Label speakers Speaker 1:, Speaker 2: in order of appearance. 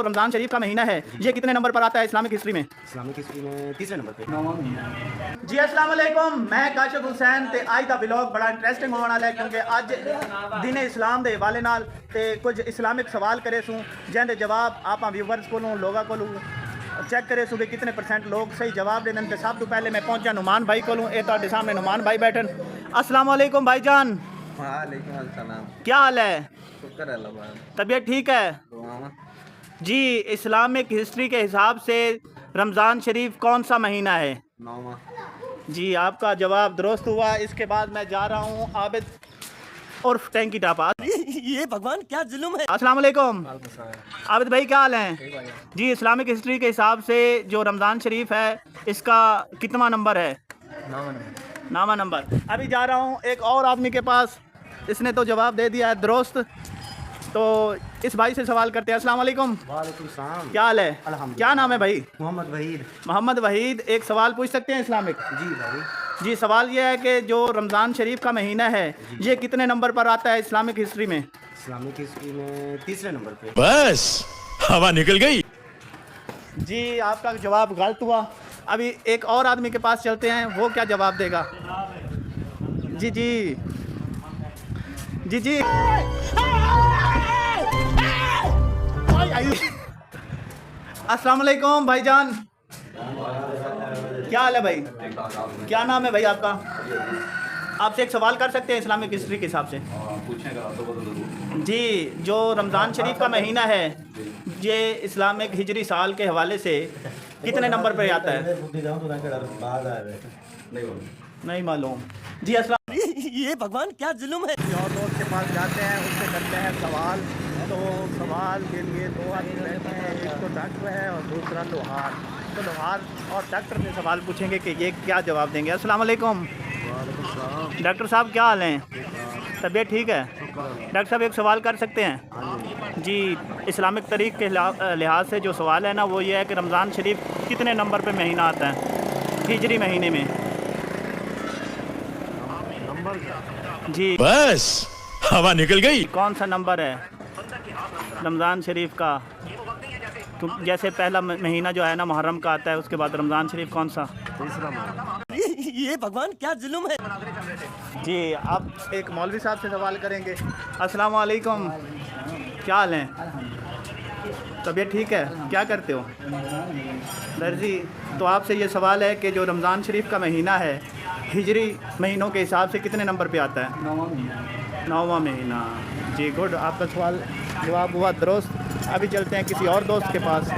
Speaker 1: रमज़ान शरीफ का महीना है, ये कितने नंबर पर आता है इस्लामिक हिस्ट्री में?
Speaker 2: इस्लामिक हिस्ट्री में तीसरे नंबर पे।
Speaker 1: जी अस्सलाम वालेकुम, मैं काशिफ हुसैन ते आज का व्लॉग बड़ा इंटरेस्टिंग होने वाला है क्योंकि अज दिन इस्लाम के हवाले नाल ते कुछ इस्लामिक सवाल करे सूँ जिंदे जवाब आप व्यूवर्स को लोगों को चेक करे सूँ कि कितने परसेंट लोग सही जवाब देने। तो सब तो पहले मैं पहुंचा नुमान भाई को। ये तो सामने नुमान भाई बैठन। अस्सलाम वालेकुम भाईजान।
Speaker 2: वालेकुम अस्सलाम।
Speaker 1: क्या हाल है?
Speaker 2: शुक्र है,
Speaker 1: तबीयत ठीक है जी? इस्लामिक हिस्ट्री के हिसाब से रमज़ान शरीफ कौन सा महीना है?
Speaker 2: नौवां।
Speaker 1: जी आपका जवाब दुरुस्त हुआ। इसके बाद मैं जा रहा हूँ आबिद और टैंकी टापा।
Speaker 3: ये भगवान क्या जुल्म है।
Speaker 1: अस्सलाम वालेकुम आबिद भाई, क्या हाल हैं? जी इस्लामिक हिस्ट्री के हिसाब से जो रमज़ान शरीफ है इसका कितना नंबर है? नामा नंबर। अभी जा रहा हूँ एक और आदमी के पास, इसने तो जवाब दे दिया है दुरुस्त। तो इस भाई से सवाल करते हैं। अस्सलाम वालेकुम।
Speaker 2: वालेकुम सलाम।
Speaker 1: क्या हाल है?
Speaker 2: अल्हम्दुलिल्लाह।
Speaker 1: क्या नाम है भाई?
Speaker 2: मोहम्मद वहीद।
Speaker 1: मोहम्मद वहीद। एक सवाल पूछ सकते हैं इस्लामिक?
Speaker 2: जी भाई।
Speaker 1: जी सवाल ये है कि जो रमज़ान शरीफ का महीना है ये कितने नंबर पर आता है इस्लामिक हिस्ट्री में?
Speaker 2: इस्लामिक हिस्ट्री में तीसरे नंबर पे।
Speaker 3: बस हवा निकल गई।
Speaker 1: जी आपका जवाब गलत हुआ। अभी एक और आदमी के पास चलते हैं, वो क्या जवाब देगा। जी जी जी जी अस्सलाम वालेकुम भाईजान। क्या हाल है भाई? क्या नाम है भाई आपका? आपसे एक सवाल कर सकते हैं इस्लामिक हिस्ट्री के हिसाब से? जी जो रमज़ान शरीफ का महीना है ये इस्लामिक हिजरी साल के हवाले से कितने नंबर पर आता है? नहीं मालूम जी। अस्सलाम।
Speaker 3: ये भगवान क्या जुल्म है।
Speaker 1: और दोस्त के पास जाते हैं, उससे करते हैं सवाल। तो सवाल के लिए दो आदमी रहते हैं, एक तो डॉक्टर है और दूसरा लोहार। तो लोहार और डॉक्टर से सवाल पूछेंगे कि ये क्या जवाब देंगे। अस्सलाम वालेकुम। डॉक्टर साहब क्या हाल हैं? तबीयत ठीक है? डॉक्टर साहब एक सवाल कर सकते हैं? जी इस्लामिक तरीक़ के लिहाज से जो सवाल है ना वो ये है कि रमज़ान शरीफ कितने नंबर पे महीना आता है हिजरी महीने में? जी
Speaker 3: बस हवा निकल गई।
Speaker 1: कौन सा नंबर है रमज़ान शरीफ का? जैसे पहला महीना जो है ना मुहर्रम का आता है, उसके बाद रमज़ान शरीफ कौन सा?
Speaker 3: ये भगवान क्या जुल्म है।
Speaker 1: जी आप एक मौलवी साहब से सवाल करेंगे। अस्सलाम वालेकुम। क्या हाल है? तबीयत ठीक है? क्या करते हो? दर्जी। तो आपसे ये सवाल है कि जो रमज़ान शरीफ का महीना है हिजरी महीनों के हिसाब से कितने नंबर पे आता है? नौवां महीना। जी गुड, आपका सवाल जवाब हुआ दुरुस्त। अभी चलते हैं किसी और दोस्त के पास।